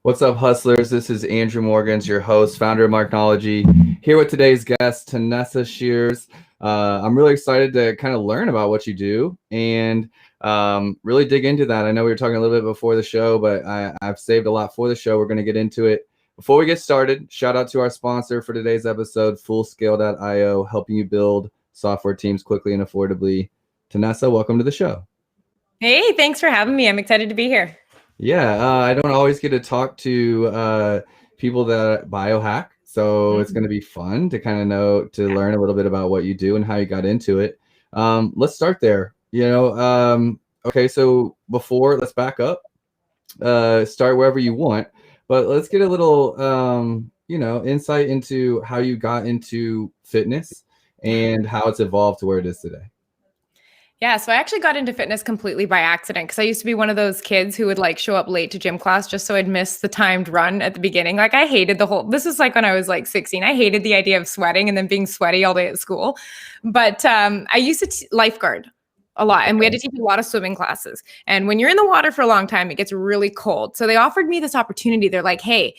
What's up, hustlers? This is Andrew Morgans, your host, founder of Marknology, here with today's guest, Tanessa Shears. I'm really excited to kind of learn about what you do and really dig into that. I know we were talking a little bit before the show, but I've saved a lot for the show. We're going to get into it. Before we get started, shout out to our sponsor for today's episode, Fullscale.io, helping you build software teams quickly and affordably. Tanessa, welcome to the show. Hey, thanks for having me. I'm excited to be here. Yeah, I don't always get to talk to people that biohack, so it's going to be fun to kind of learn a little bit about what you do and how you got into it. Let's start there. Okay, so let's back up, start wherever you want, but let's get a little, insight into how you got into fitness and how it's evolved to where it is today. Yeah, so I actually got into fitness completely by accident because I used to be one of those kids who would like show up late to gym class just so I'd miss the timed run at the beginning. Like I hated this is like when I was like 16. I hated the idea of sweating and then being sweaty all day at school. But I used to lifeguard a lot, and we had to teach a lot of swimming classes. And when you're in the water for a long time, it gets really cold. So they offered me this opportunity. They're like, hey,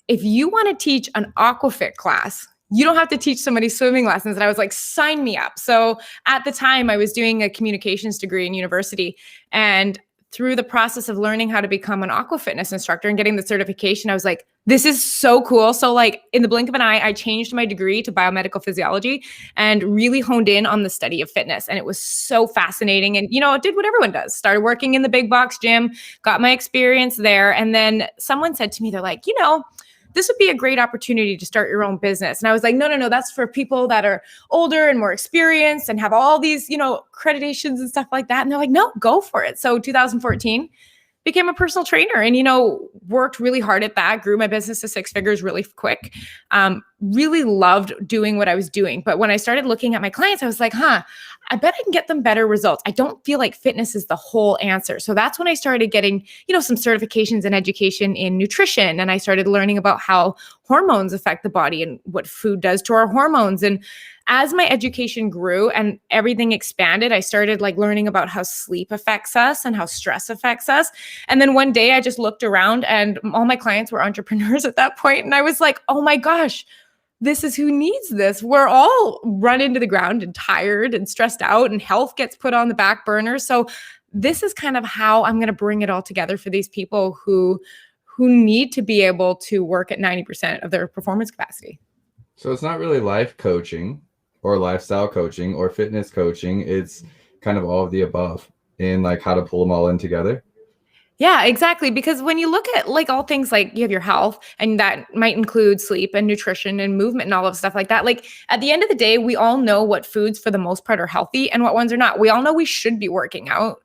if you want to teach an aquafit class, you don't have to teach somebody swimming lessons. And I was like, sign me up. So at the time I was doing a communications degree in university, and through the process of learning how to become an aqua fitness instructor and getting the certification, I was like, this is so cool. So like in the blink of an eye, I changed my degree to biomedical physiology and really honed in on the study of fitness. And it was so fascinating. And, it did what everyone does. Started working in the big box gym, got my experience there. And then someone said to me, they're like, this would be a great opportunity to start your own business. And I was like, no, that's for people that are older and more experienced and have all these, accreditations and stuff like that. And they're like, no, go for it. So 2014, became a personal trainer and, worked really hard at that, grew my business to 6 figures really quick. Really loved doing what I was doing. But when I started looking at my clients, I was like, I bet I can get them better results. I don't feel like fitness is the whole answer. So that's when I started getting, some certifications and education in nutrition. And I started learning about how hormones affect the body and what food does to our hormones. And as my education grew and everything expanded, I started learning about how sleep affects us and how stress affects us. And then one day I just looked around and all my clients were entrepreneurs at that point. And I was like, oh my gosh, this is who needs this. We're all run into the ground and tired and stressed out, and health gets put on the back burner. So this is kind of how I'm going to bring it all together for these people who need to be able to work at 90% of their performance capacity. So it's not really life coaching or lifestyle coaching or fitness coaching. It's kind of all of the above in how to pull them all in together. Yeah, exactly. Because when you look at all things, you have your health, and that might include sleep and nutrition and movement and all of stuff like that. At the end of the day, we all know what foods for the most part are healthy and what ones are not. We all know we should be working out.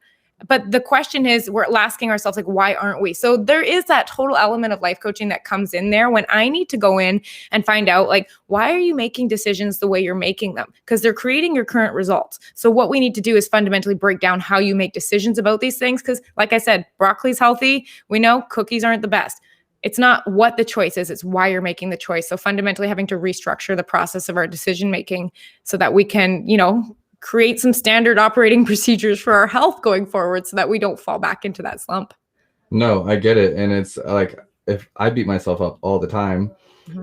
But the question is, we're asking ourselves, why aren't we? So there is that total element of life coaching that comes in there when I need to go in and find out, why are you making decisions the way you're making them? Because they're creating your current results. So what we need to do is fundamentally break down how you make decisions about these things. Because like I said, broccoli's healthy. We know cookies aren't the best. It's not what the choice is, it's why you're making the choice. So fundamentally having to restructure the process of our decision making so that we can, create some standard operating procedures for our health going forward so that we don't fall back into that slump. No, I get it. And it's if I beat myself up all the time,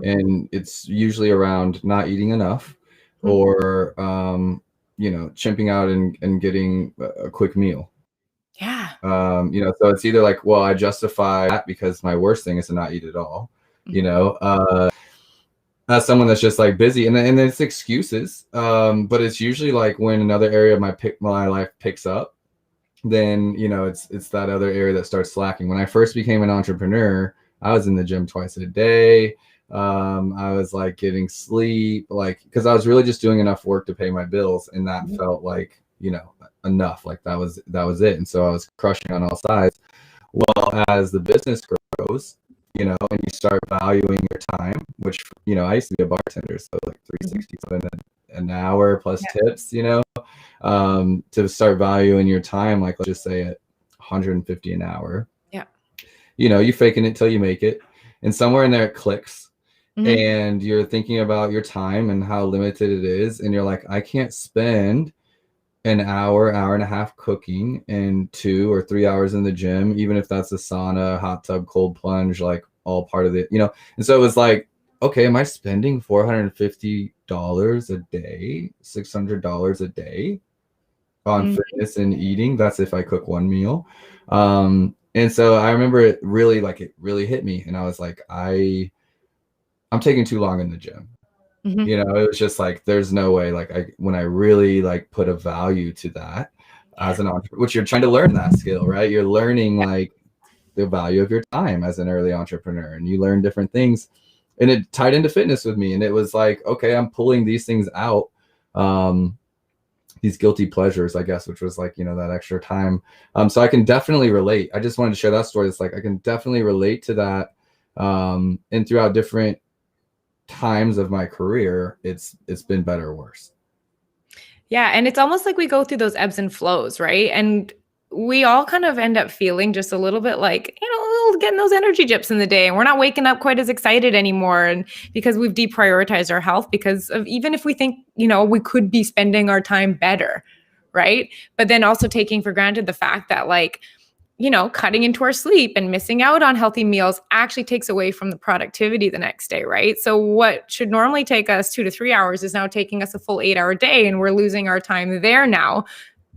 and it's usually around not eating enough or, chimping out and getting a quick meal. Yeah. So it's either I justify that because my worst thing is to not eat at all, as someone that's just busy and it's excuses. But it's usually when another area of my life picks up, then, it's that other area that starts slacking. When I first became an entrepreneur, I was in the gym twice a day. I was getting sleep, because I was really just doing enough work to pay my bills. And that felt enough, that was it. And so I was crushing on all sides. Well, as the business grows, and you start valuing your time, which, I used to be a bartender, so $3.67 an hour plus tips, to start valuing your time, let's just say at $150 an hour. Yeah. You faking it till you make it. And somewhere in there it clicks. And you're thinking about your time and how limited it is. And you're like, I can't spend an hour and a half cooking and 2 or 3 hours in the gym, even if that's a sauna, hot tub, cold plunge, all part of it, And so it was like, okay, am I spending $450 a day, $600 a day on fitness and eating? That's if I cook one meal. And so I remember it really hit me. And I was like, I'm taking too long in the gym. It was just like, there's no way, when I really put a value to that as an entrepreneur, which you're trying to learn that skill, right? You're learning the value of your time as an early entrepreneur, and you learn different things, and it tied into fitness with me. And it was like, okay, I'm pulling these things out, these guilty pleasures, I guess, which was that extra time. So I can definitely relate. I just wanted to share that story. It's like, I can definitely relate to that. And throughout different times of my career, it's been better or worse. Yeah. And it's almost like we go through those ebbs and flows, right? And we all kind of end up feeling just a little bit getting those energy dips in the day, and we're not waking up quite as excited anymore. And because we've deprioritized our health, because of, even if we think, we could be spending our time better, right? But then also taking for granted the fact that cutting into our sleep and missing out on healthy meals actually takes away from the productivity the next day, right? So what should normally take us 2 to 3 hours is now taking us a full 8-hour day, and we're losing our time there now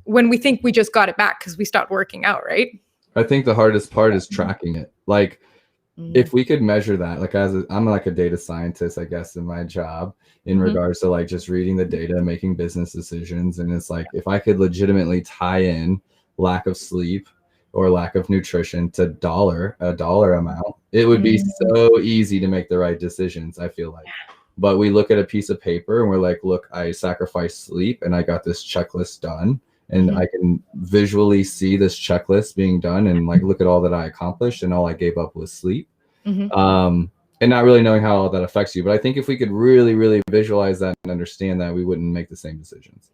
when we think we just got it back because we stopped working out, right? I think the hardest part is tracking it. If we could measure that, I'm a data scientist, I guess, in my job, in regards to just reading the data, making business decisions. And it's like, if I could legitimately tie in lack of sleep or lack of nutrition to a dollar amount, it would be so easy to make the right decisions, I feel like. But we look at a piece of paper and we're like, look, I sacrificed sleep and I got this checklist done. And I can visually see this checklist being done, and look at all that I accomplished, and all I gave up was sleep. And not really knowing how all that affects you. But I think if we could really, really visualize that and understand that, we wouldn't make the same decisions.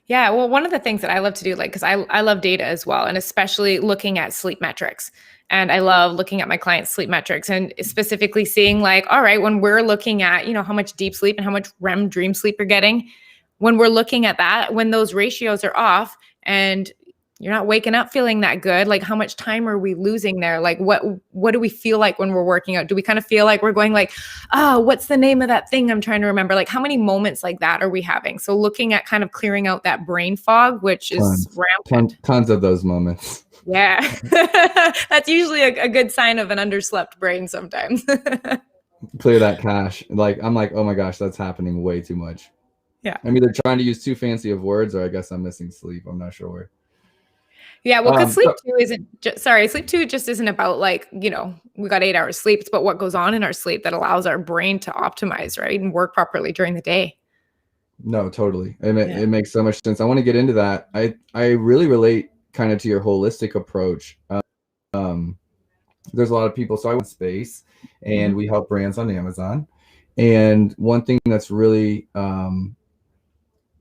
Yeah. Well, one of the things that I love to do, because I love data as well, and especially looking at sleep metrics. And I love looking at my clients' sleep metrics, and specifically seeing all right, when we're looking at, how much deep sleep and how much REM dream sleep you're getting, when we're looking at that, when those ratios are off and you're not waking up feeling that good, how much time are we losing there? What do we feel like when we're working out? Do we kind of feel like we're going what's the name of that thing I'm trying to remember? How many moments like that are we having? So looking at kind of clearing out that brain fog, which is rampant. Tons of those moments. Yeah. That's usually a good sign of an underslept brain sometimes. Clear that cache. I'm like, oh my gosh, that's happening way too much. Yeah. I'm either trying to use too fancy of words, or I guess I'm missing sleep. I'm not sure. Yeah, well, because sleep too just isn't about we got 8 hours sleep. It's about what goes on in our sleep that allows our brain to optimize, right, and work properly during the day. No, totally. It makes so much sense. I want to get into that. I really relate kind of to your holistic approach. There's a lot of people. So I went space, and we help brands on Amazon. And one thing that's really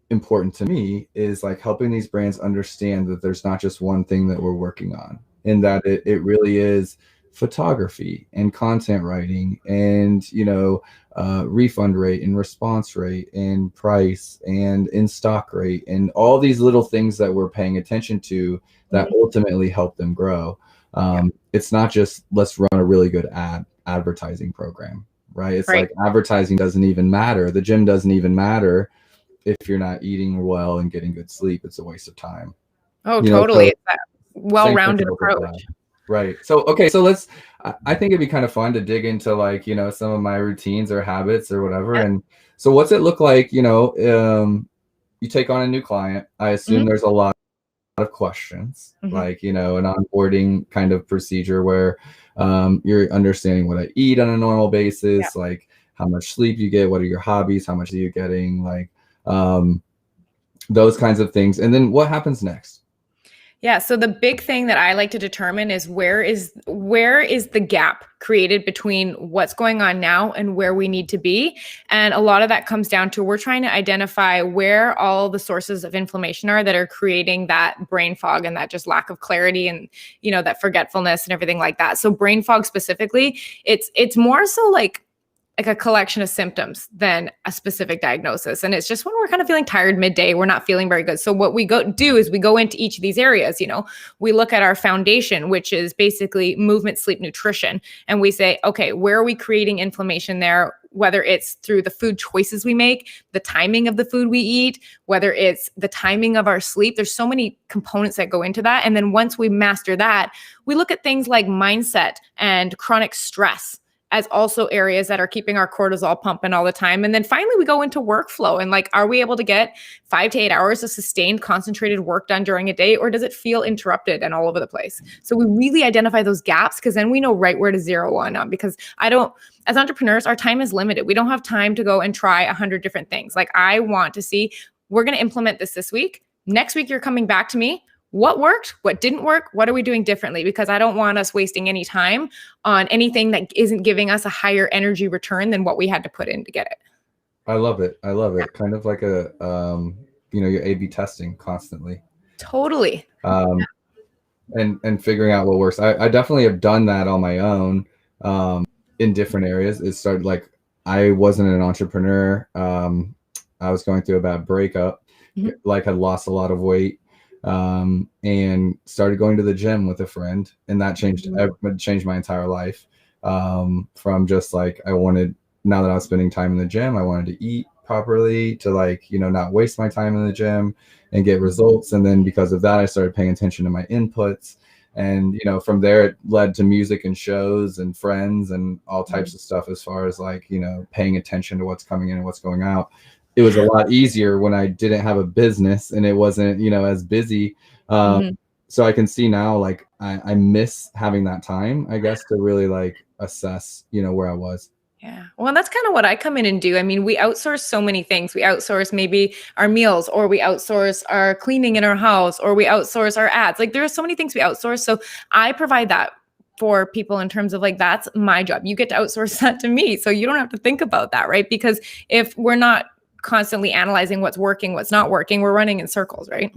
important to me is helping these brands understand that there's not just one thing that we're working on, and that it really is photography and content writing and refund rate and response rate and price and in stock rate and all these little things that we're paying attention to that ultimately help them grow. It's not just let's run a really good advertising program, right? It's like advertising doesn't even matter. The gym doesn't even matter if you're not eating well and getting good sleep. It's a waste of time. Oh, totally. It's that well-rounded approach. Right. So, okay. So I think it'd be kind of fun to dig into some of my routines or habits or whatever. Yeah. And so what's it look like, you take on a new client. I assume there's a lot of questions, an onboarding kind of procedure where you're understanding what I eat on a normal basis, how much sleep you get, what are your hobbies, how much are you getting, those kinds of things. And then what happens next? Yeah. So the big thing that I like to determine is where is the gap created between what's going on now and where we need to be. And a lot of that comes down to we're trying to identify where all the sources of inflammation are that are creating that brain fog and that just lack of clarity and, that forgetfulness and everything like that. So brain fog specifically, it's more so like a collection of symptoms than a specific diagnosis. And it's just when we're kind of feeling tired midday, we're not feeling very good. So what we do is we go into each of these areas, we look at our foundation, which is basically movement, sleep, nutrition. And we say, okay, where are we creating inflammation there? Whether it's through the food choices we make, the timing of the food we eat, whether it's the timing of our sleep. There's so many components that go into that. And then once we master that, we look at things like mindset and chronic stress as also areas that are keeping our cortisol pumping all the time. And then finally, we go into workflow and like, are we able to get 5 to 8 hours of sustained, concentrated work done during a day, or does it feel interrupted and all over the place? So we really identify those gaps, because then we know right where to zero in on, because as entrepreneurs, our time is limited. We don't have time to go and try 100 different things. Like, I want to see, we're going to implement this week. Next week, you're coming back to me. What worked? What didn't work? What are we doing differently? Because I don't want us wasting any time on anything that isn't giving us a higher energy return than what we had to put in to get it. I love it. Kind of like a, you're A/B testing constantly. Totally. And figuring out what works. I definitely have done that on my own in different areas. It started like, I wasn't an entrepreneur. I was going through a bad breakup, like had lost a lot of weight. And started going to the gym with a friend, and that changed my entire life. From just like, now that I was spending time in the gym, I wanted to eat properly, to like, not waste my time in the gym and get results. And then because of that, I started paying attention to my inputs. And, from there, it led to music and shows and friends and all types of stuff, as far as like, paying attention to what's coming in and what's going out. It was a lot easier when I didn't have a business and it wasn't, as busy. So I can see now, like, I miss having that time, I guess, to really like assess, where I was. Yeah. Well, that's kind of what I come in and do. I mean, we outsource so many things. We outsource maybe our meals, or we outsource our cleaning in our house, or we outsource our ads. Like, there are so many things we outsource. So I provide that for people in terms of like, that's my job. You get to outsource that to me. So you don't have to think about that, right? Because if we're not constantly analyzing what's working, what's not working, we're running in circles, right?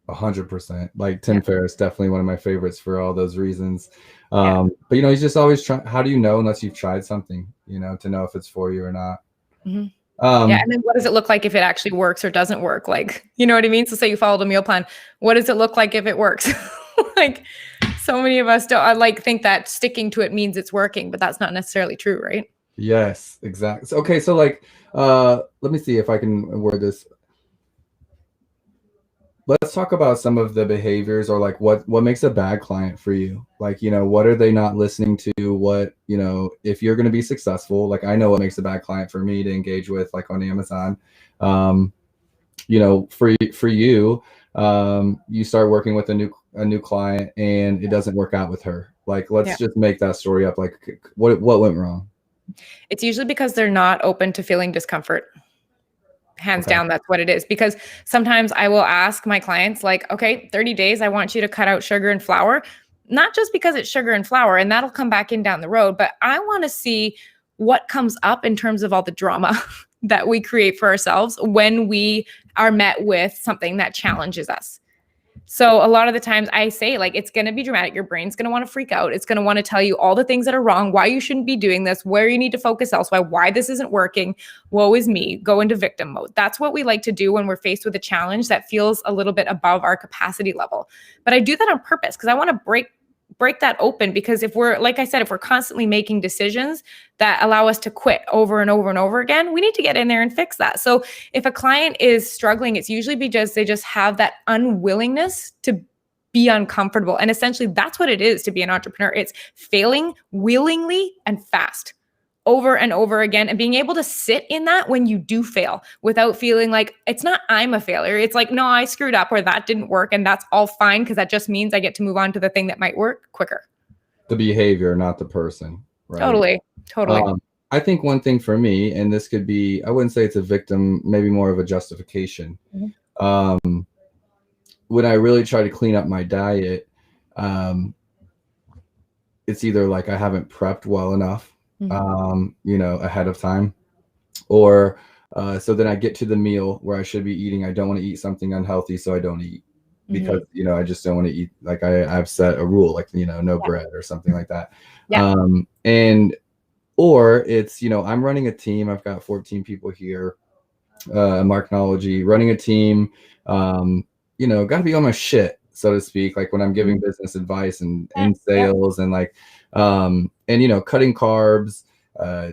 100%. Like Tim Ferriss, definitely one of my favorites for all those reasons. But he's just always trying. How do you know unless you've tried something, to know if it's for you or not? And then what does it look like if it actually works or doesn't work? Like, you know what I mean? So say you followed a meal plan, what does it look like if it works? Like, so many of us don't think that sticking to it means it's working, but that's not necessarily true, right? Yes, exactly. Okay, so like, let me see if I can word this. Let's talk about some of the behaviors, or like what makes a bad client for you. Like, what are they not listening to? What, if you're going to be successful, like, I know what makes a bad client for me to engage with, like on Amazon. For you, you start working with a new client and it doesn't work out with her. Like, let's just make that story up. Like, what went wrong? It's usually because they're not open to feeling discomfort. Hands down, that's what it is. Because sometimes I will ask my clients, like, okay, 30 days, I want you to cut out sugar and flour, not just because it's sugar and flour, and that'll come back in down the road, but I want to see what comes up in terms of all the drama that we create for ourselves when we are met with something that challenges us. So a lot of the times I say, like, it's going to be dramatic. Your brain's going to want to freak out. It's going to want to tell you all the things that are wrong, why you shouldn't be doing this, where you need to focus elsewhere, why this isn't working. Woe is me. Go into victim mode. That's what we like to do when we're faced with a challenge that feels a little bit above our capacity level. But I do that on purpose because I want to break that open, because if we're, like I said, if we're constantly making decisions that allow us to quit over and over and over again, we need to get in there and fix that. So if a client is struggling, it's usually because they just have that unwillingness to be uncomfortable. And essentially that's what it is to be an entrepreneur. It's failing willingly and fast, over and over again, and being able to sit in that when you do fail without feeling like it's not I'm a failure. It's like, no, I screwed up, or that didn't work, and that's all fine, because that just means I get to move on to the thing that might work quicker. The behavior, not the person. Right? Totally. I think one thing for me, and this could be, I wouldn't say it's a victim, maybe more of a justification. When I really try to clean up my diet, it's either like I haven't prepped well enough, ahead of time, or so then I get to the meal where I should be eating. I don't want to eat something unhealthy, so I don't eat, because I just don't want to eat. Like I've set a rule, like no bread or something like that. And Or it's, I'm running a team. I've got 14 people here, Marknology, running a team, got to be on my shit, so to speak, like when I'm giving business advice and in sales and like, cutting carbs,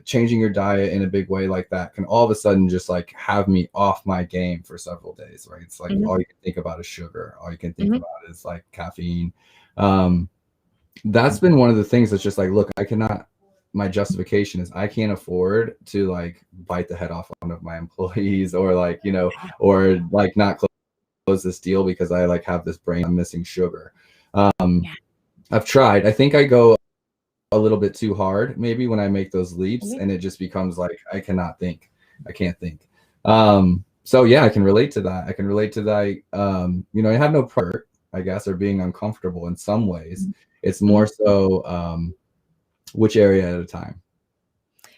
changing your diet in a big way like that can all of a sudden just like have me off my game for several days, right? It's like all you can think about is sugar. All you can think about is like caffeine. That's been one of the things that's just like, look, my justification is I can't afford to like bite the head off one of my employees or like, or like not close this deal because I like have this brain, I'm missing sugar. I've tried. I think I go a little bit too hard maybe when I make those leaps, and it just becomes like I can't think. So yeah, I can relate to that. I have no pressure, I guess, or being uncomfortable in some ways. It's more so which area at a time.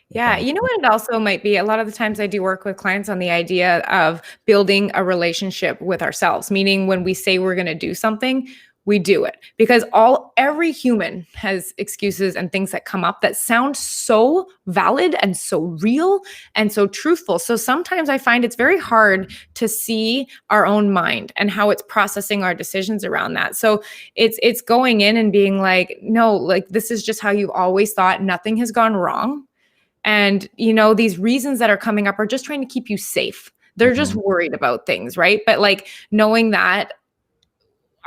Yeah. You know what it also might be? A lot of the times I do work with clients on the idea of building a relationship with ourselves, meaning when we say we're going to do something, we do it, because every human has excuses and things that come up that sound so valid and so real and so truthful. So sometimes I find it's very hard to see our own mind and how it's processing our decisions around that. So it's going in and being like, no, like this is just how you've always thought. Nothing has gone wrong. And, these reasons that are coming up are just trying to keep you safe. They're just worried about things, right? But like knowing that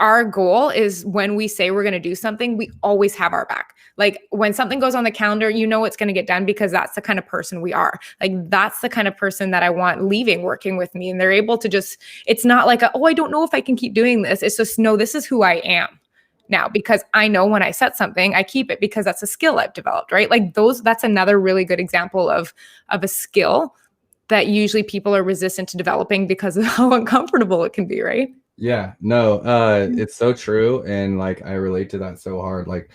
our goal is when we say we're going to do something, we always have our back. Like when something goes on the calendar, it's going to get done because that's the kind of person we are. Like that's the kind of person that I want leaving working with me. And they're able to it's not like, I don't know if I can keep doing this. It's just, no, this is who I am now, because I know when I set something, I keep it because that's a skill I've developed, right? Like that's another really good example of a skill that usually people are resistant to developing because of how uncomfortable it can be, right? Yeah, no, it's so true. And like, I relate to that so hard. Like,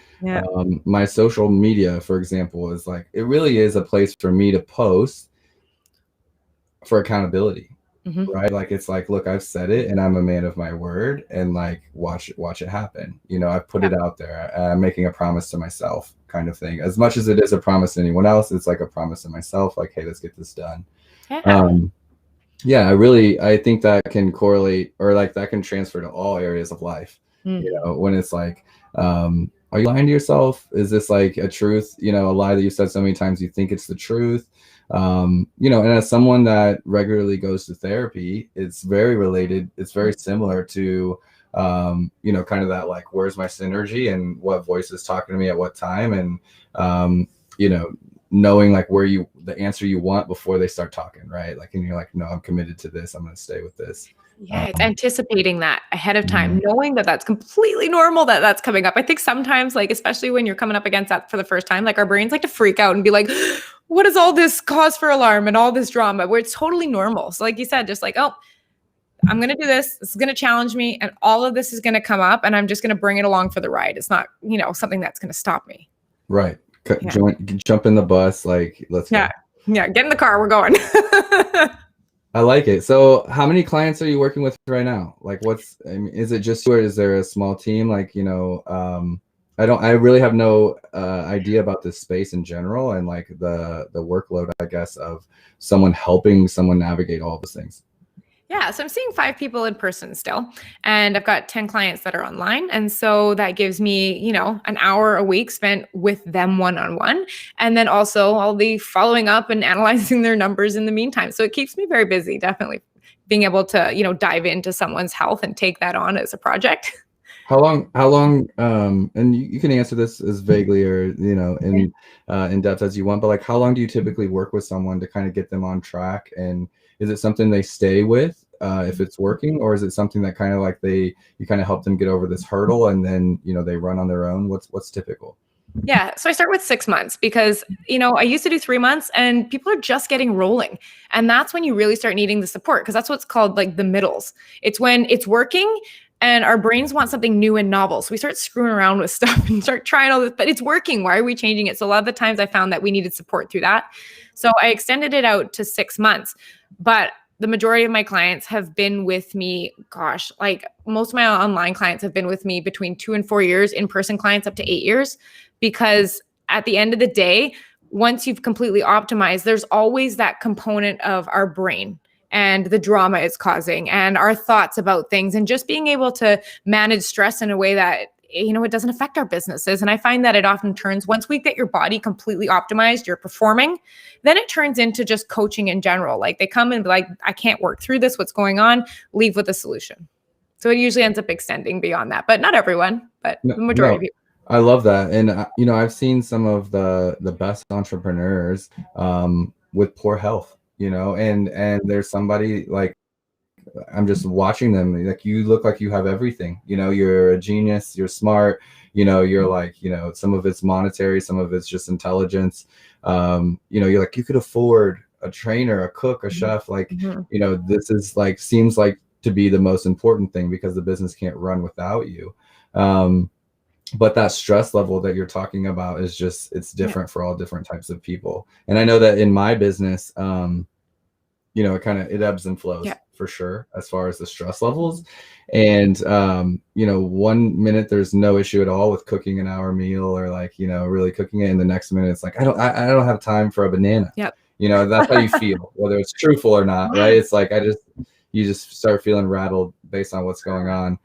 my social media, for example, is like, it really is a place for me to post for accountability. Right? Like, it's like, look, I've said it and I'm a man of my word, and like, watch it happen. I've put it out there. I'm making a promise to myself, kind of thing. As much as it is a promise to anyone else, it's like a promise to myself, like, hey, let's get this done. I think that can correlate, or like that can transfer to all areas of life. When it's like, are you lying to yourself? Is this like a truth, a lie that you said so many times you think it's the truth? And as someone that regularly goes to therapy, it's very related. It's very similar to, kind of that, like, where's my synergy and what voice is talking to me at what time? And, knowing like the answer you want before they start talking, right? Like, and you're like, no, I'm committed to this. I'm going to stay with this. Yeah, it's anticipating that ahead of time, knowing that that's completely normal, that that's coming up. I think sometimes, like, especially when you're coming up against that for the first time, like our brains like to freak out and be like, what is all this cause for alarm and all this drama, where it's totally normal. So like you said, just like, oh, I'm going to do this. This is going to challenge me. And all of this is going to come up, and I'm just going to bring it along for the ride. It's not, something that's going to stop me. Right. Jump in the bus. Like, let's go. Yeah. Get in the car. We're going. I like it. So how many clients are you working with right now? Like, is it just you, or is there a small team? Like, I really have no idea about this space in general, and like the workload, I guess, of someone helping someone navigate all those things. Yeah, so I'm seeing 5 people in person still, and I've got 10 clients that are online. And so that gives me, an hour a week spent with them one-on-one. And then also I'll be following up and analyzing their numbers in the meantime. So it keeps me very busy, definitely being able to, dive into someone's health and take that on as a project. How long, and you can answer this as vaguely or, in depth as you want, but like, how long do you typically work with someone to kind of get them on track? And is it something they stay with if it's working, or is it something that kind of like you kind of help them get over this hurdle and then, they run on their own? What's typical? Yeah. So I start with 6 months because, I used to do 3 months and people are just getting rolling. And that's when you really start needing the support, because that's what's called like the middles. It's when it's working and our brains want something new and novel. So we start screwing around with stuff and start trying all this, but it's working. Why are we changing it? So a lot of the times I found that we needed support through that. So I extended it out to 6 months, but the majority of my clients have been with me, like most of my online clients have been with me between 2 and 4 years, in-person clients up to 8 years, because at the end of the day, once you've completely optimized, there's always that component of our brain and the drama it's causing and our thoughts about things, and just being able to manage stress in a way that, it doesn't affect our businesses. And I find that it often turns, once we get your body completely optimized, you're performing, then it turns into just coaching in general. Like they come and be like, I can't work through this. What's going on? Leave with a solution. So it usually ends up extending beyond that, but not everyone, but the majority of people. I love that. And, I've seen some of the best entrepreneurs with poor health, and there's somebody like, I'm just watching them, like, you look like you have everything, you're a genius, you're smart, you're like, some of it's monetary, some of it's just intelligence. You're like, you could afford a trainer, a cook, a chef, like, this is like, seems like to be the most important thing because the business can't run without you. But that stress level that you're talking about is just, it's different for all different types of people. And I know that in my business, it ebbs and flows for sure, as far as the stress levels. And, 1 minute there's no issue at all with cooking an hour meal, or like, really cooking it. And the next minute it's like, I don't have time for a banana. Yep. That's how you feel, whether it's truthful or not. Right. It's like, you just start feeling rattled based on what's going on.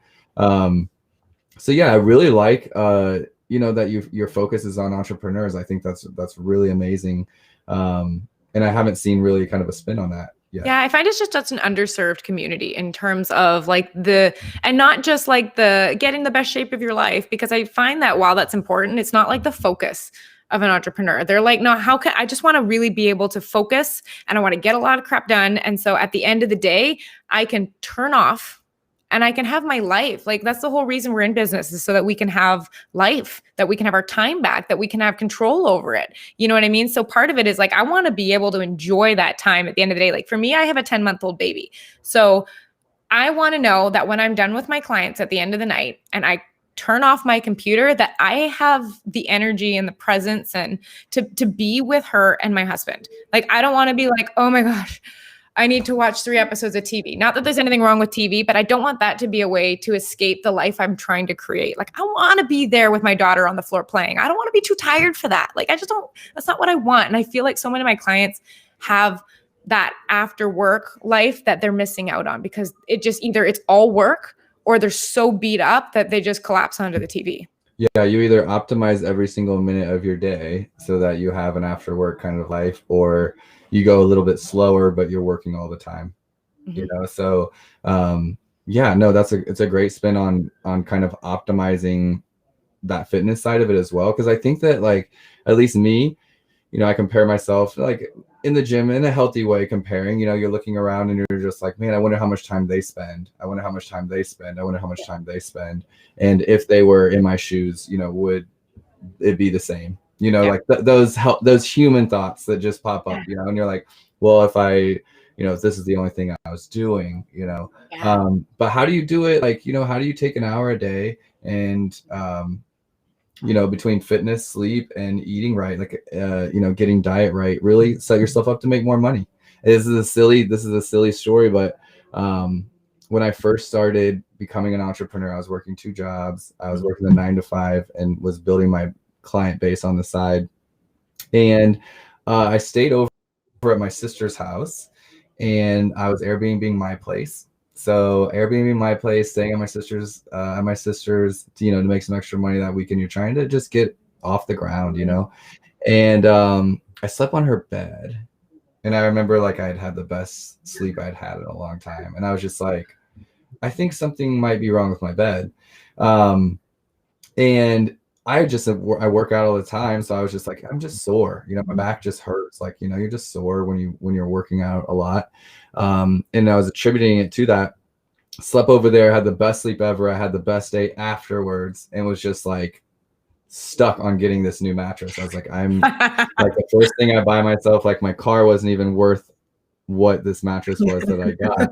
So yeah, I really like, that your focus is on entrepreneurs. I think that's really amazing. And I haven't seen really kind of a spin on that. Yeah, I find it's just such an underserved community in terms of like and not just like the getting the best shape of your life, because I find that while that's important, it's not like the focus of an entrepreneur. They're like, no, I just want to really be able to focus, and I want to get a lot of crap done. And so at the end of the day, I can turn off and I can have my life. Like that's the whole reason we're in business, is so that we can have life, that we can have our time back, that we can have control over it. You know what I mean? So part of it is like, I want to be able to enjoy that time at the end of the day. Like for me, I have a 10-month-old baby. So I want to know that when I'm done with my clients at the end of the night and I turn off my computer, that I have the energy and the presence and to be with her and my husband. Like, I don't want to be like, oh my gosh, I need to watch 3 episodes of TV. Not that there's anything wrong with TV, but I don't want that to be a way to escape the life I'm trying to create. Like, I want to be there with my daughter on the floor playing. I don't want to be too tired for that. Like, that's not what I want. And I feel like so many of my clients have that after work life that they're missing out on, because it just either it's all work or they're so beat up that they just collapse onto the TV. Yeah, you either optimize every single minute of your day so that you have an after work kind of life, or you go a little bit slower, but you're working all the time. So it's a great spin on kind of optimizing that fitness side of it as well. Because I think that, like, at least me, I compare myself, like, in the gym in a healthy way, comparing, you're looking around and you're just like, man, I wonder how much time they spend. I wonder how much time they spend. I wonder how much time they spend. And if they were in my shoes, would it be the same? Like those human thoughts that just pop up, and you're like, well, if if this is the only thing I was doing, but how do you do it? Like, how do you take an hour a day and, between fitness, sleep, and eating right, like, getting diet right, really set yourself up to make more money? This is a silly story, but when I first started becoming an entrepreneur, I was working 2 jobs. I was working a 9 to 5 and was building my client base on the side. And I stayed over at my sister's house, and I was Airbnb my place. So Airbnb my place, staying at my sister's, to make some extra money that weekend. You're trying to just get off the ground, And I slept on her bed, and I remember, like, I had the best sleep I'd had in a long time, and I was just like, I think something might be wrong with my bed. And I work out all the time, so I was just like, I'm just sore. My back just hurts. Like, you're just sore when you're working out a lot. And I was attributing it to that. Slept over there, had the best sleep ever. I had the best day afterwards, and was just like stuck on getting this new mattress. I was like, I'm like, the first thing I buy myself, like, my car wasn't even worth what this mattress was that I got.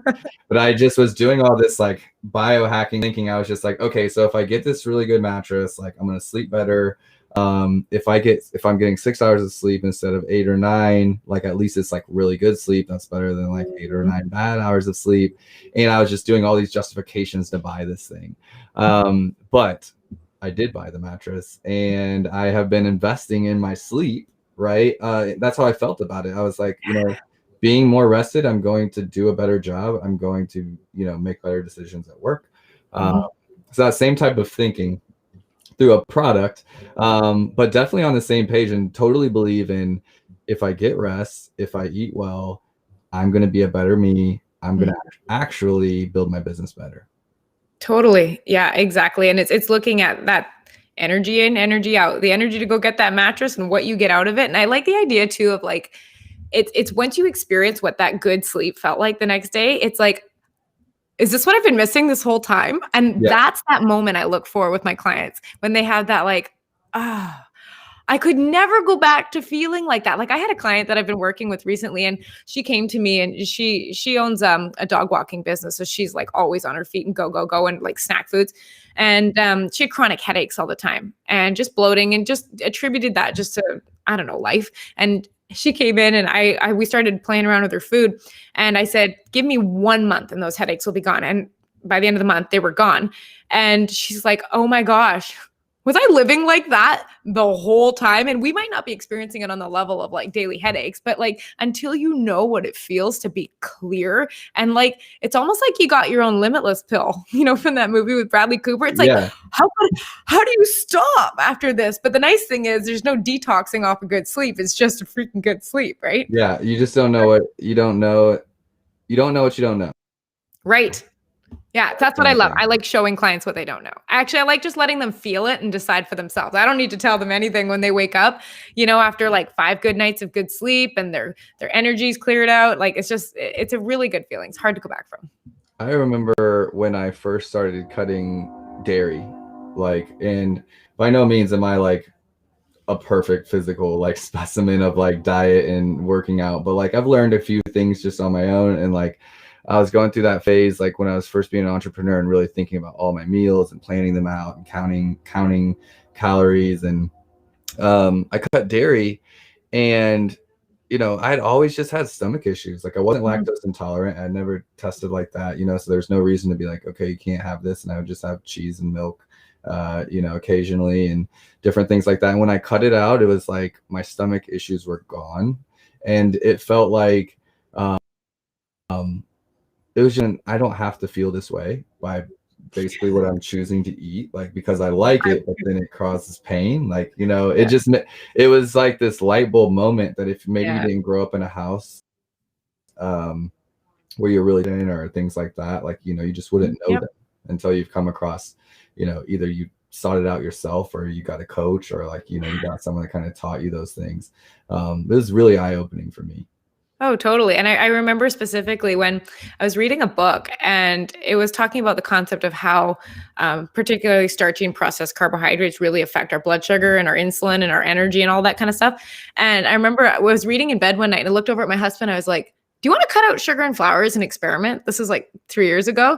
But I just was doing all this, like, biohacking thinking. I was just like, okay, so if I get this really good mattress, like, I'm going to sleep better. If I'm getting 6 hours of sleep instead of 8 or 9, like, at least it's like really good sleep. That's better than like 8 or 9 bad hours of sleep. And I was just doing all these justifications to buy this thing. But I did buy the mattress, and I have been investing in my sleep right? That's how I felt about it. I was like, being more rested, I'm going to do a better job. I'm going to, make better decisions at work. So that same type of thinking through a product, but definitely on the same page, and totally believe in, if I get rest, if I eat well, I'm going to be a better me. I'm going to actually build my business better. Totally. Yeah, exactly. And it's looking at that energy in, energy out, the energy to go get that mattress and what you get out of it. And I like the idea too of like, it's once you experience what that good sleep felt like the next day, it's like, is this what I've been missing this whole time? And that's that moment I look for with my clients when they have that like, I could never go back to feeling like that. Like I had a client that I've been working with recently, and she came to me, and she owns a dog walking business. So she's like always on her feet and go and like snack foods. And she had chronic headaches all the time and just bloating, and just attributed that just to, I don't know, life. And she came in, and we started playing around with her food. And I said, give me 1 month and those headaches will be gone. And by the end of the month, they were gone. And she's like, oh my gosh, was I living like that the whole time? And we might not be experiencing it on the level of like daily headaches, but like until you know what it feels to be clear, and like it's almost like you got your own limitless pill, from that movie with Bradley Cooper. It's like, how do you stop after this? But the nice thing is there's no detoxing off a good sleep. It's just a freaking good sleep, right? Yeah, you just don't know what you don't know. You don't know what you don't know. Right. Yeah, that's what I love. I like showing clients what they don't know. Actually, I like just letting them feel it and decide for themselves. I don't need to tell them anything when they wake up, after like 5 good nights of good sleep and their energy's cleared out. Like it's a really good feeling. It's hard to go back from. I remember when I first started cutting dairy, and by no means am I like a perfect physical like specimen of like diet and working out, but like I've learned a few things just on my own. And like I was going through that phase, like when I was first being an entrepreneur and really thinking about all my meals and planning them out and counting calories. And I cut dairy, and I had always just had stomach issues. Like I wasn't lactose intolerant. I never tested like that, so there's no reason to be like, okay, you can't have this. And I would just have cheese and milk, occasionally, and different things like that. And when I cut it out, it was like my stomach issues were gone. And it felt like, it was just, I don't have to feel this way by basically what I'm choosing to eat, like because I like it, but then it causes pain. Like, it was like this light bulb moment that if maybe you didn't grow up in a house where you're really in, or things like that, like, you just wouldn't know them until you've come across, either you sought it out yourself, or you got a coach, or like, you got someone that kind of taught you those things. It was really eye-opening for me. Oh, totally. And I remember specifically when I was reading a book, and it was talking about the concept of how particularly starchy and processed carbohydrates really affect our blood sugar and our insulin and our energy and all that kind of stuff. And I remember I was reading in bed one night and I looked over at my husband. I was like, do you want to cut out sugar and flour as an experiment? This was like 3 years ago.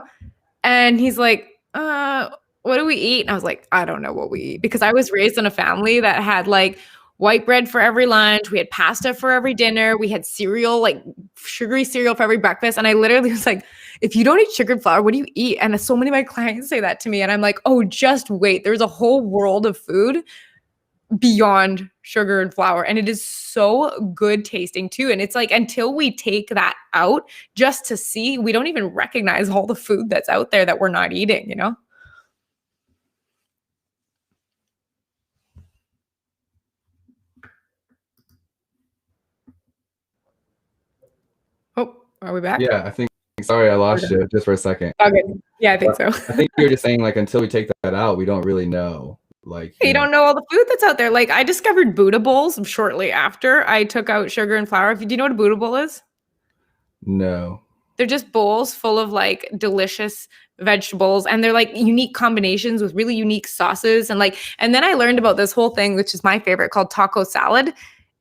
And he's like, what do we eat? And I was like, I don't know what we eat, because I was raised in a family that had like white bread for every lunch. We had pasta for every dinner. We had cereal, like sugary cereal for every breakfast. And I literally was like, if you don't eat sugar and flour, what do you eat? And so many of my clients say that to me. And I'm like, oh, just wait. There's a whole world of food beyond sugar and flour. And it is so good tasting too. And it's like, until we take that out just to see, we don't even recognize all the food that's out there that we're not eating, Oh, are we back? Yeah, sorry, I lost you just for a second. Okay. Yeah, I think so. I think you're just saying like, until we take that out, we don't really know. Like you don't know all the food that's out there. Like I discovered Buddha bowls shortly after I took out sugar and flour. Do you know what a Buddha bowl is? No. They're just bowls full of like delicious vegetables, and they're like unique combinations with really unique sauces. And then I learned about this whole thing, which is my favorite, called taco salad.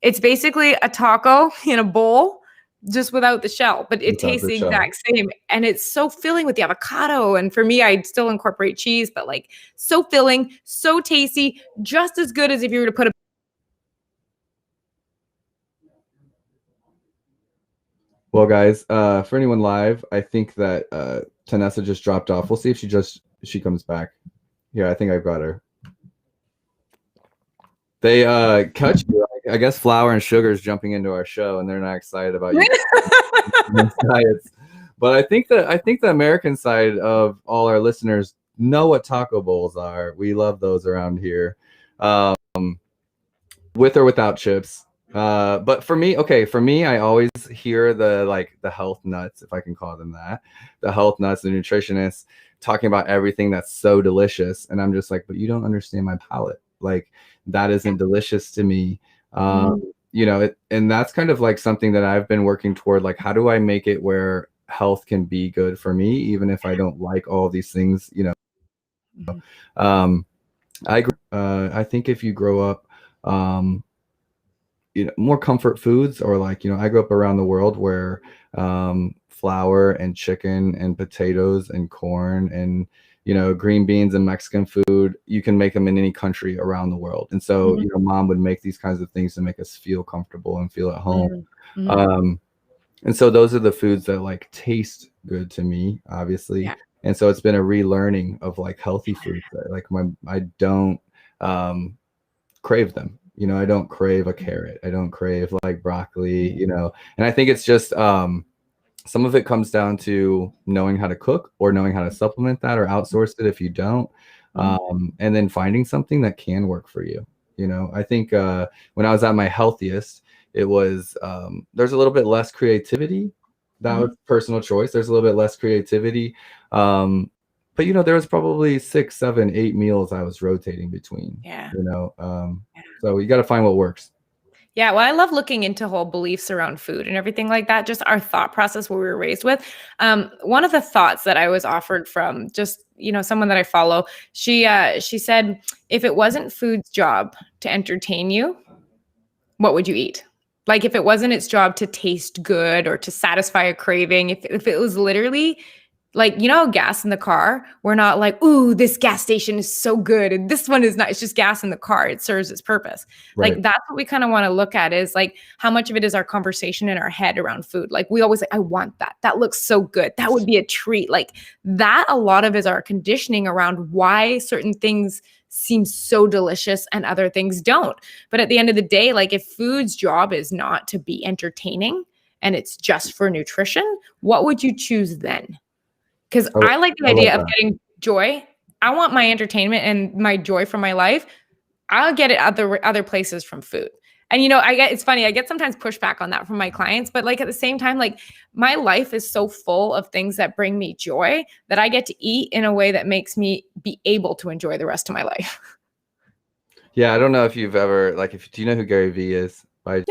It's basically a taco in a bowl, just without the shell, but it tastes the exact same. And it's so filling with the avocado. And for me, I'd still incorporate cheese, but like so filling, so tasty, just as good as if you were to put a. Well, guys, for anyone live, I think that Tanessa just dropped off. We'll see if she comes back. Yeah, I think I've got her. They cut you. I guess flour and sugar is jumping into our show, and they're not excited about you diets. But I think the American side of all our listeners know what taco bowls are. We love those around here, with or without chips. But for me, I always hear the health nuts, if I can call them that, the health nuts, the nutritionists talking about everything that's so delicious, and I'm just like, but you don't understand my palate. Like, that isn't delicious to me. And that's kind of like something that I've been working toward. Like, how do I make it where health can be good for me, even if I don't like all these things? I think if you grow up, more comfort foods, or I grew up around the world where flour and chicken and potatoes and corn and green beans and Mexican food, you can make them in any country around the world. And so mom would make these kinds of things to make us feel comfortable and feel at home. And so those are the foods that taste good to me, obviously. Yeah. And so it's been a relearning of healthy foods. I don't crave them. I don't crave a carrot. I don't crave broccoli, and I think it's just some of it comes down to knowing how to cook, or knowing how to supplement that, or outsource it if you don't. And then finding something that can work for you. I think when I was at my healthiest, it was there's a little bit less creativity. That was personal choice. There's a little bit less creativity. But there was probably 6, 7, 8 meals I was rotating between. Yeah. So you got to find what works. Yeah, well, I love looking into whole beliefs around food and everything like that, just our thought process, what we were raised with. One of the thoughts that I was offered from just, someone that I follow, she said, if it wasn't food's job to entertain you, what would you eat? Like, if it wasn't its job to taste good or to satisfy a craving, if it was literally gas in the car, we're not like, ooh, this gas station is so good and this one is not. It's just gas in the car. It serves its purpose. Right. That's what we kind of want to look at, is how much of it is our conversation in our head around food. We always I want that. That looks so good. That would be a treat. That a lot of is our conditioning around why certain things seem so delicious and other things don't. But at the end of the day, if food's job is not to be entertaining and it's just for nutrition, what would you choose then? Because I like the idea of getting joy. I want my entertainment and my joy from my life. I'll get it other places from food. And it's funny. I get sometimes pushback on that from my clients, but at the same time, my life is so full of things that bring me joy that I get to eat in a way that makes me be able to enjoy the rest of my life. Yeah, I don't know if you've ever do you know who Garyvee is? Yep.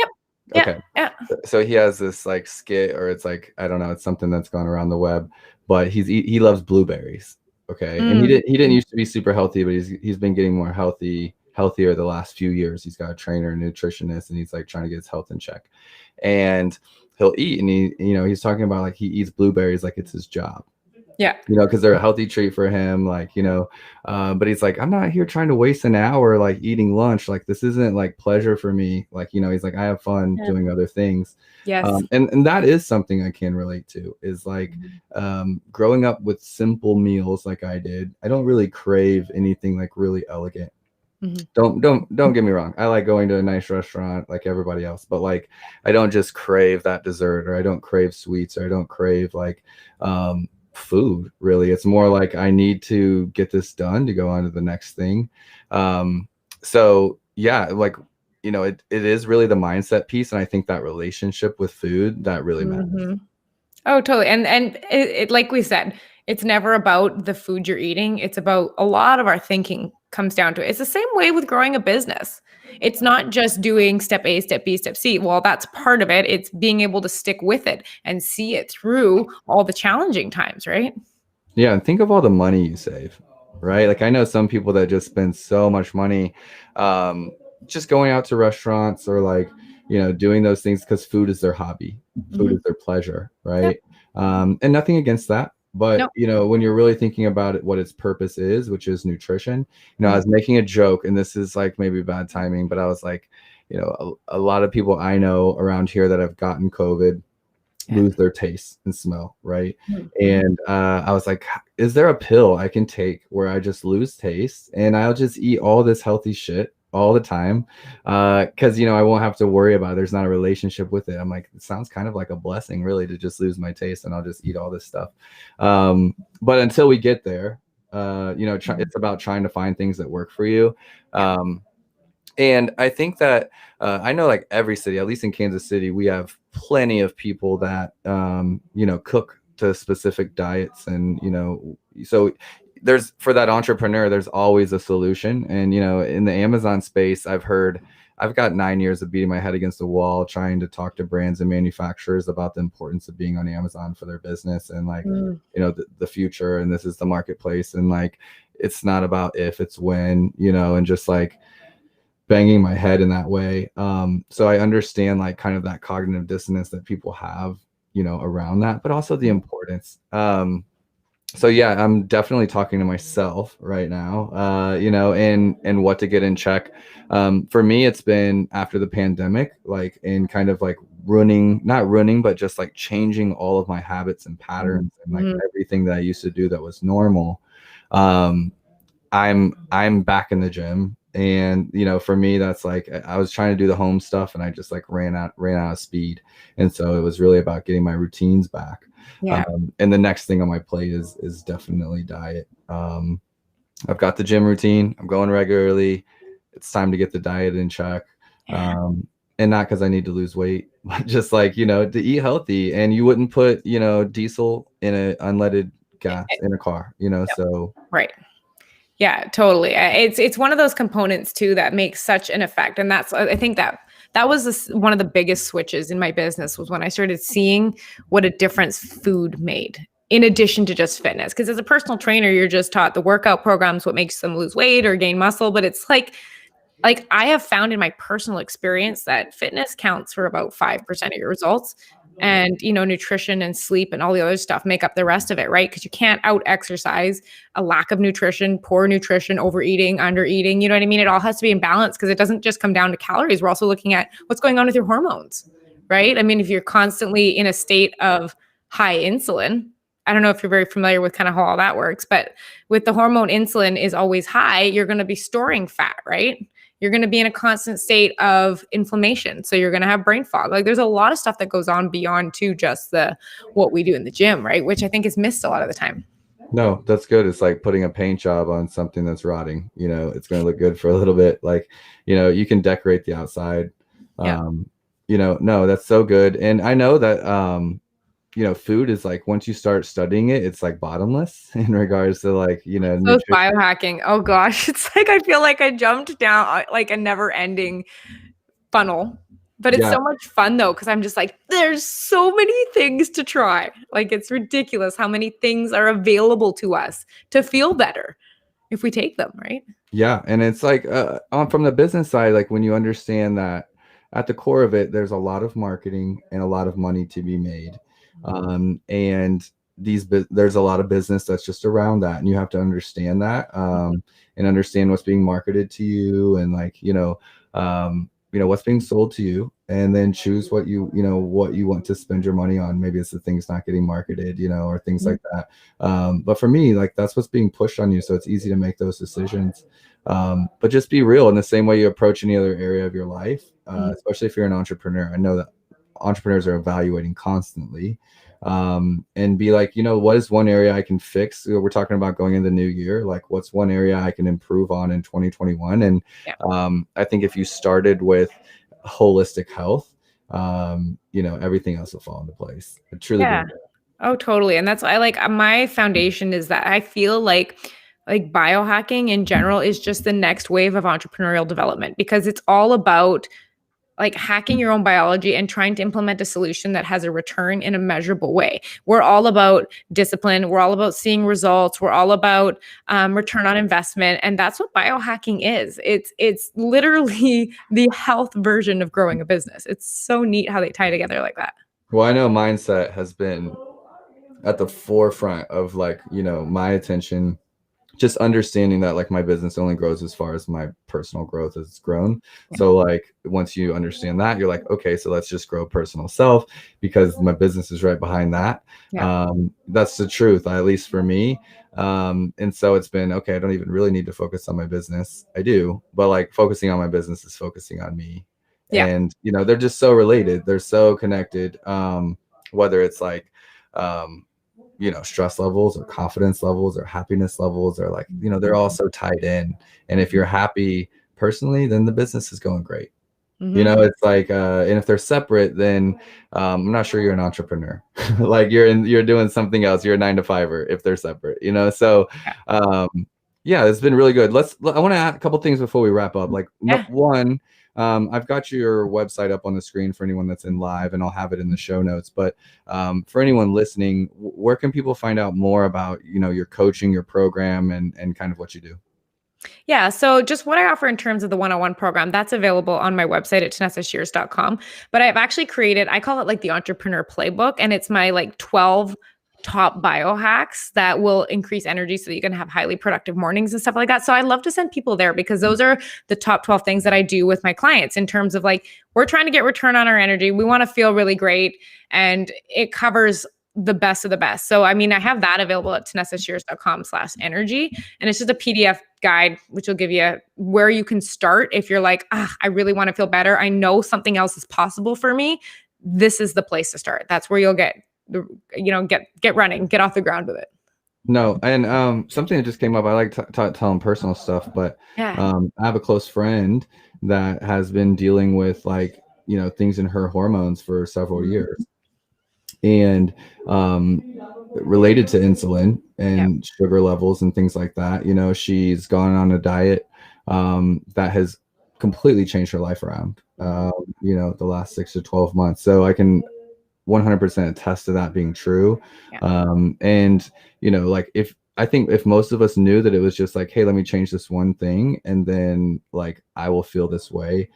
Okay. Yeah. So he has this skit, or it's I don't know, it's something that's gone around the web, but he loves blueberries. Okay. And he didn't used to be super healthy, but he's been getting more healthier the last few years. He's got a trainer and nutritionist, and he's trying to get his health in check. And he'll eat, and he's talking about he eats blueberries like it's his job. Yeah. Because they're a healthy treat for him. But he's I'm not here trying to waste an hour eating lunch. This isn't pleasure for me. He's I have fun doing other things. Yes. And that is something I can relate to, is growing up with simple meals like I did. I don't really crave anything really elegant. Don't get me wrong. I like going to a nice restaurant like everybody else, but I don't just crave that dessert, or I don't crave sweets, or I don't crave food, really. It's more I need to get this done to go on to the next thing. So yeah, it is really the mindset piece, and I think that relationship with food that really matters. Oh, totally. And it like we said, it's never about the food you're eating. It's about, a lot of our thinking comes down to it. It's the same way with growing a business. It's not just doing step A, step B, step C. Well, that's part of it. It's being able to stick with it and see it through all the challenging times, right? Yeah. And think of all the money you save, right? I know some people that just spend so much money just going out to restaurants, or doing those things because food is their hobby. Food is their pleasure, right? Yep. And nothing against that. But, nope. When you're really thinking about it, what its purpose is, which is nutrition, I was making a joke, and this is maybe bad timing, but I was a lot of people I know around here that have gotten COVID lose their taste and smell, right? And I was is there a pill I can take where I just lose taste and I'll just eat all this healthy shit all the time. Cause I won't have to worry about it. There's not a relationship with it. I'm like, it sounds kind of like a blessing really to just lose my taste and I'll just eat all this stuff. But until we get there, it's about trying to find things that work for you. And I think that I know like every city, at least in Kansas City, we have plenty of people that, cook to specific diets. And, so there's, for that entrepreneur, there's always a solution. And, in the Amazon space, I've got 9 years of beating my head against the wall, trying to talk to brands and manufacturers about the importance of being on Amazon for their business and like, the future. And this is the marketplace. And like, it's not about if, it's when, and just like, banging my head in that way. So I understand like kind of that cognitive dissonance that people have, around that, but also the importance. So yeah, I'm definitely talking to myself right now, and what to get in check. For me, it's been after the pandemic, like in kind of like not running, but just like changing all of my habits and patterns and like everything that I used to do that was normal. I'm back in the gym. And, for me, that's like, I was trying to do the home stuff and I just like ran out of speed. And so it was really about getting my routines back. Yeah. And the next thing on my plate is definitely diet. I've got the gym routine. I'm going regularly. It's time to get the diet in check. And not because I need to lose weight, but just like, to eat healthy. And you wouldn't put, diesel in an unleaded gas in a car, so. Right. Yeah, totally. It's one of those components too that makes such an effect. And I think that was one of the biggest switches in my business was when I started seeing what a difference food made in addition to just fitness. Because as a personal trainer, you're just taught the workout programs, what makes them lose weight or gain muscle. But it's like I have found in my personal experience that fitness counts for about 5% of your results. And, nutrition and sleep and all the other stuff make up the rest of it, right? Because you can't out exercise a lack of nutrition, poor nutrition, overeating, undereating. You know what I mean? It all has to be in balance because it doesn't just come down to calories. We're also looking at what's going on with your hormones, right? I mean, if you're constantly in a state of high insulin, I don't know if you're very familiar with kind of how all that works, but with the hormone insulin is always high, you're going to be storing fat, right? You're going to be in a constant state of inflammation. So you're going to have brain fog. Like there's a lot of stuff that goes on beyond to just what we do in the gym, right? Which I think is missed a lot of the time. No, that's good. It's like putting a paint job on something that's rotting, it's going to look good for a little bit. Like, you can decorate the outside. No, that's so good. And I know that, food is like, once you start studying it, it's like bottomless in regards to like, Those biohacking. Oh gosh. It's like, I feel like I jumped down like a never ending funnel, but it's so much fun though. Cause I'm just like, there's so many things to try. Like it's ridiculous how many things are available to us to feel better if we take them. Right. Yeah. And it's like, from the business side, like when you understand that at the core of it, there's a lot of marketing and a lot of money to be made. And there's a lot of business that's just around that, and you have to understand that, and understand what's being marketed to you, and like, what's being sold to you, and then choose what you want to spend your money on. Maybe it's the things not getting marketed, or things like that. But for me, like that's what's being pushed on you. So it's easy to make those decisions. But just be real in the same way you approach any other area of your life, especially if you're an entrepreneur. I know that entrepreneurs are evaluating constantly, and be like, what is one area I can fix? We're talking about going into the new year. Like what's one area I can improve on in 2021? And I think if you started with holistic health, everything else will fall into place. It truly do. Oh, totally. And that's why my foundation is that I feel like biohacking in general is just the next wave of entrepreneurial development, because it's all about like hacking your own biology and trying to implement a solution that has a return in a measurable way. We're all about discipline. We're all about seeing results. We're all about return on investment. And that's what biohacking is. It's literally the health version of growing a business. It's so neat how they tie together like that. Well, I know mindset has been at the forefront of like, my attention just understanding that like my business only grows as far as my personal growth has grown. Yeah. So like once you understand that, you're like, okay, so let's just grow personal self because my business is right behind that. Yeah. That's the truth, at least for me. And so it's been, okay, I don't even really need to focus on my business. I do, but like focusing on my business is focusing on me. Yeah. And, you know, they're just so related. They're so connected. Whether it's like, you know, stress levels or confidence levels or happiness levels or like, you know, they're all so tied in. And if you're happy personally, then the business is going great. You Mm-hmm. know, it's like, and if they're separate, then I'm not sure you're an entrepreneur. Like you're doing something else. You're a 9-to-5er if they're separate, you know? So, Yeah. yeah, it's been really good. I want to add a couple things before we wrap up. Like Yeah. one, I've got your website up on the screen for anyone that's in live, and I'll have it in the show notes. But for anyone listening, where can people find out more about, you know, your coaching, your program, and kind of what you do? Yeah. So just what I offer in terms of the one-on-one program, that's available on my website at tanessashears.com. But I've actually created, I call it like the entrepreneur playbook, and it's my like 12 top biohacks that will increase energy so that you can have highly productive mornings and stuff like that. So I love to send people there because those are the top 12 things that I do with my clients in terms of like, we're trying to get return on our energy. We want to feel really great. And it covers the best of the best. So, I mean, I have that available at tanessashears.com/energy. And it's just a PDF guide, which will give you where you can start. If you're like, I really want to feel better. I know something else is possible for me. This is the place to start. That's where you'll get get running, get off the ground with it. No, and something that just came up. I like telling personal stuff, but Yeah. I have a close friend that has been dealing with like, you know, things in her hormones for several years, and related to insulin Yeah. and sugar levels and things like that. You know, she's gone on a diet that has completely changed her life around. You know, the last 6 to 12 months. So I can 100% attest to that being true. Yeah. And you know, like if I think if most of us knew that it was just like, hey, let me change this one thing and then like I will feel this way,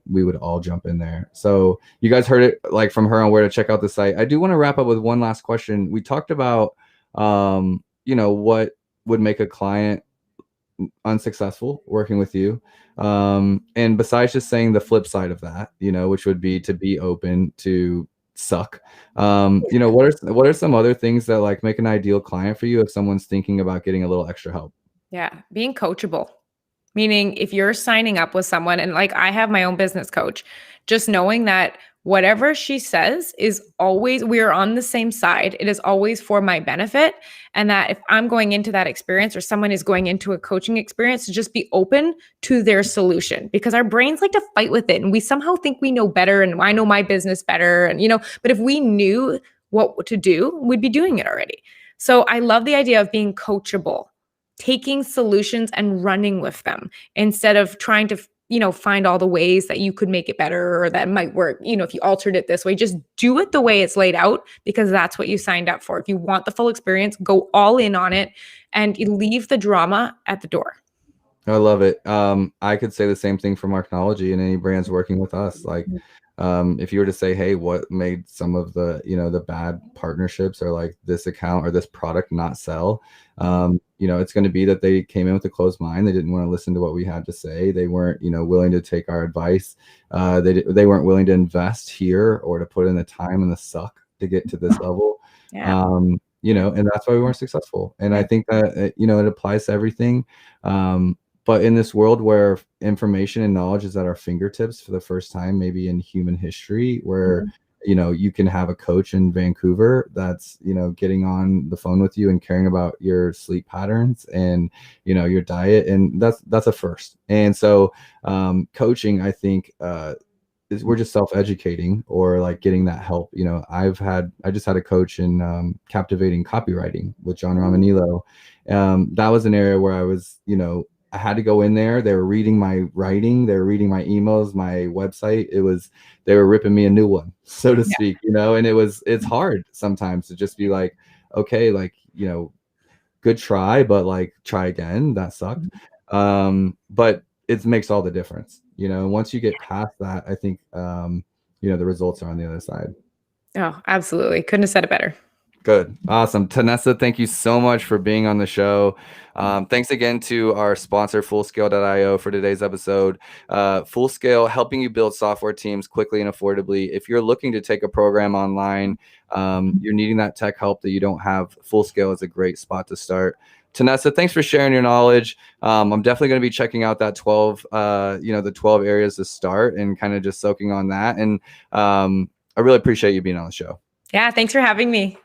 we would all jump in there. So you guys heard it like from her on where to check out the site. I do want to wrap up with one last question. We talked about you know, what would make a client unsuccessful working with you, and besides just saying the flip side of that, you know, which would be to be open to suck, you know, what are some other things that like make an ideal client for you if someone's thinking about getting a little extra help? Yeah. Being coachable. Meaning, if you're signing up with someone, and like I have my own business coach, just knowing that whatever she says is always, we are on the same side. It is always for my benefit. And that if I'm going into that experience or someone is going into a coaching experience, to just be open to their solution because our brains like to fight with it. And we somehow think we know better and I know my business better. And, but if we knew what to do, we'd be doing it already. So I love the idea of being coachable, taking solutions and running with them instead of trying to find all the ways that you could make it better or that might work, if you altered it this way. Just do it the way it's laid out because that's what you signed up for. If you want the full experience, go all in on it and you leave the drama at the door. I love it. I could say the same thing for Marknology and any brands working with us. Like, if you were to say, hey, what made some of the, the bad partnerships or like this account or this product not sell? It's going to be that they came in with a closed mind. They didn't want to listen to what we had to say. They weren't, willing to take our advice. They weren't willing to invest here or to put in the time and the suck to get to this level. Yeah. And that's why we weren't successful. And I think that, it applies to everything. But in this world where information and knowledge is at our fingertips for the first time, maybe in human history, where, you can have a coach in Vancouver that's, getting on the phone with you and caring about your sleep patterns and, your diet. And that's a first. And so coaching, I think, we're just self-educating or like getting that help. I just had a coach in captivating copywriting with John Romanillo. That was an area where I was, I had to go in there. They were reading my writing. They were reading my emails, my website. They were ripping me a new one, so to speak, and it's hard sometimes to just be like, okay, like, good try, but like try again. That sucked. But it makes all the difference. Once you get past that, I think, the results are on the other side. Oh, absolutely. Couldn't have said it better. Good. Awesome. Tanessa, thank you so much for being on the show. Thanks again to our sponsor, Fullscale.io, for today's episode. Fullscale, helping you build software teams quickly and affordably. If you're looking to take a program online, you're needing that tech help that you don't have, Fullscale is a great spot to start. Tanessa, thanks for sharing your knowledge. I'm definitely going to be checking out that 12, the 12 areas to start and kind of just soaking on that. And I really appreciate you being on the show. Yeah, thanks for having me.